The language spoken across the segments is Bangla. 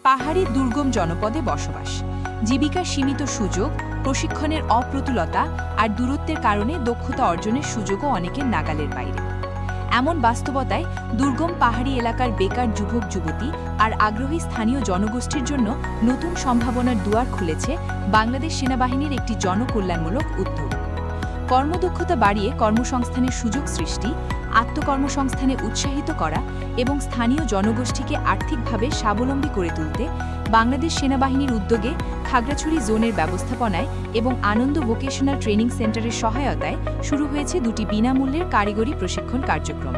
পাহাড়ি দুর্গম জনপদে বসবাস, জীবিকার সীমিত সুযোগ, প্রশিক্ষণের অপ্রতুলতা আর দূরত্বের কারণে দক্ষতা অর্জনের সুযোগও অনেকের নাগালের বাইরে। এমন বাস্তবতায় দুর্গম পাহাড়ি এলাকার বেকার যুবক যুবতী আর আগ্রহী স্থানীয় জনগোষ্ঠীর জন্য নতুন সম্ভাবনার দুয়ার খুলেছে বাংলাদেশ সেনাবাহিনীর একটি জনকল্যাণমূলক উদ্যোগ। কর্মদক্ষতা বাড়িয়ে কর্মসংস্থানের সুযোগ সৃষ্টি, আত্মকর্মসংস্থানে উৎসাহিত করা এবং স্থানীয় জনগোষ্ঠীকে আর্থিকভাবে স্বাবলম্বী করে তুলতে বাংলাদেশ সেনাবাহিনীর উদ্যোগে খাগড়াছড়ি জোনের ব্যবস্থাপনায় এবং আনন্দ ভোকেশনাল ট্রেনিং সেন্টারের সহায়তায় শুরু হয়েছে দুটি বিনামূল্যের কারিগরি প্রশিক্ষণ কার্যক্রম।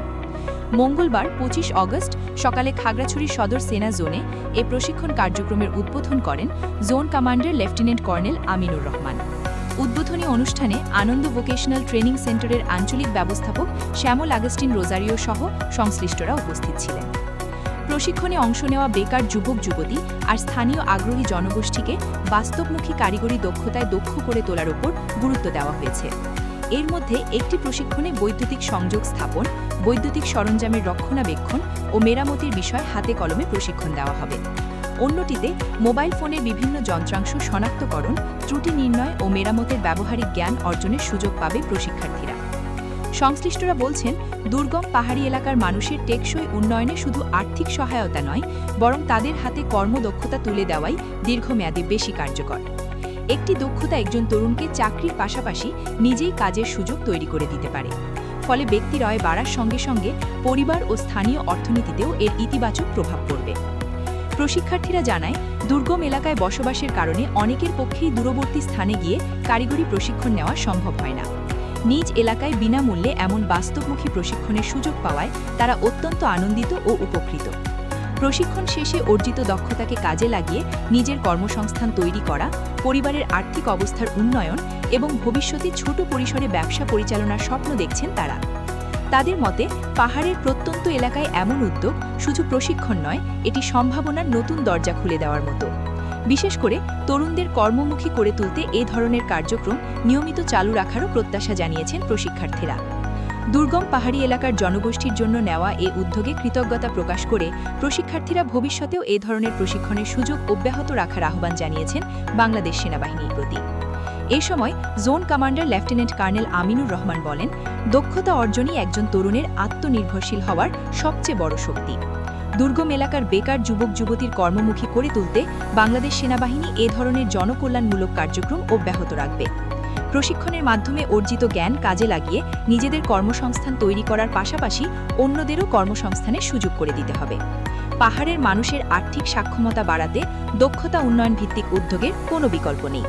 মঙ্গলবার ২৫ অগস্ট সকালে খাগড়াছড়ি সদর সেনা জোনে এ প্রশিক্ষণ কার্যক্রমের উদ্বোধন করেন zone commander lieutenant colonel Aminur Rahman. উদ্বোধনী অনুষ্ঠানে আনন্দ ভোকেশনাল ট্রেনিং সেন্টারের আঞ্চলিক ব্যবস্থাপক শ্যামল আগস্টিন রোজারিও সহ সংশ্লিষ্টরা উপস্থিত ছিলেন। প্রশিক্ষণে অংশ নেওয়া বেকার যুবক যুবতী আর স্থানীয় আগ্রহী জনগোষ্ঠীকে বাস্তবমুখী কারিগরি দক্ষতায় দক্ষ করে তোলার উপর গুরুত্ব দেওয়া হয়েছে। এর মধ্যে একটি প্রশিক্ষণে বৈদ্যুতিক সংযোগ স্থাপন, বৈদ্যুতিক সরঞ্জামের রক্ষণাবেক্ষণ ও মেরামতির বিষয় হাতে কলমে প্রশিক্ষণ দেওয়া হবে। অন্যটিতে মোবাইল ফোনের বিভিন্ন যন্ত্রাংশ শনাক্তকরণ, ত্রুটি নির্ণয় ও মেরামতের ব্যবহারিক জ্ঞান অর্জনের সুযোগ পাবে প্রশিক্ষার্থীরা। সংশ্লিষ্টরা বলছেন, দুর্গম পাহাড়ি এলাকার মানুষের টেকসই উন্নয়নে শুধু আর্থিক সহায়তা নয়, বরং তাদের হাতে কর্মদক্ষতা তুলে দেওয়াই দীর্ঘমেয়াদে বেশি কার্যকর। একটি দক্ষতা একজন তরুণকে চাকরির পাশাপাশি নিজেই কাজের সুযোগ তৈরি করে দিতে পারে। ফলে ব্যক্তির আয় বাড়ার সঙ্গে সঙ্গে পরিবার ও স্থানীয় অর্থনীতিতেও এর ইতিবাচক প্রভাব পড়বে। প্রশিক্ষার্থীরা জানায়, দুর্গম এলাকায় বসবাসের কারণে অনেকের পক্ষেই দূরবর্তী স্থানে গিয়ে কারিগরি প্রশিক্ষণ নেওয়া সম্ভব হয় না। নিজ এলাকায় বিনামূল্যে এমন বাস্তবমুখী প্রশিক্ষণের সুযোগ পাওয়ায় তারা অত্যন্ত আনন্দিত ও উপকৃত। প্রশিক্ষণ শেষে অর্জিত দক্ষতাকে কাজে লাগিয়ে নিজের কর্মসংস্থান তৈরি করা, পরিবারের আর্থিক অবস্থার উন্নয়ন এবং ভবিষ্যতে ছোট পরিসরে ব্যবসা পরিচালনার স্বপ্ন দেখছেন তারা। তাদের মতে, পাহাড়ের প্রত্যন্ত এলাকায় এমন উদ্যোগ শুধু প্রশিক্ষণ নয়, এটি সম্ভাবনার নতুন দরজা খুলে দেওয়ার মতো। বিশেষ করে তরুণদের কর্মমুখী করে তুলতে এ ধরনের কার্যক্রম নিয়মিত চালু রাখারও প্রত্যাশা জানিয়েছেন প্রশিক্ষার্থীরা। দুর্গম পাহাড়ি এলাকার জনগোষ্ঠীর জন্য নেওয়া এ উদ্যোগে কৃতজ্ঞতা প্রকাশ করে প্রশিক্ষার্থীরা ভবিষ্যতেও এ ধরনের প্রশিক্ষণের সুযোগ অব্যাহত রাখার আহ্বান জানিয়েছেন বাংলাদেশ সেনাবাহিনীর প্রতি। এ সময় zone commander lieutenant colonel Aminur Rahman বলেন, দক্ষতা অর্জনই একজন তরুণের আত্মনির্ভরশীল হওয়ার সবচেয়ে বড় শক্তি। দুর্গম এলাকার বেকার যুবক যুবতীর কর্মমুখী করে তুলতে বাংলাদেশ সেনাবাহিনী এ ধরনের জনকল্যাণমূলক কার্যক্রম অব্যাহত রাখবে। প্রশিক্ষণের মাধ্যমে অর্জিত জ্ঞান কাজে লাগিয়ে নিজেদের কর্মসংস্থান তৈরি করার পাশাপাশি অন্যদেরও কর্মসংস্থানের সুযোগ করে দিতে হবে। পাহাড়ের মানুষের আর্থিক সক্ষমতা বাড়াতে দক্ষতা উন্নয়ন ভিত্তিক উদ্যোগের কোনো বিকল্প নেই।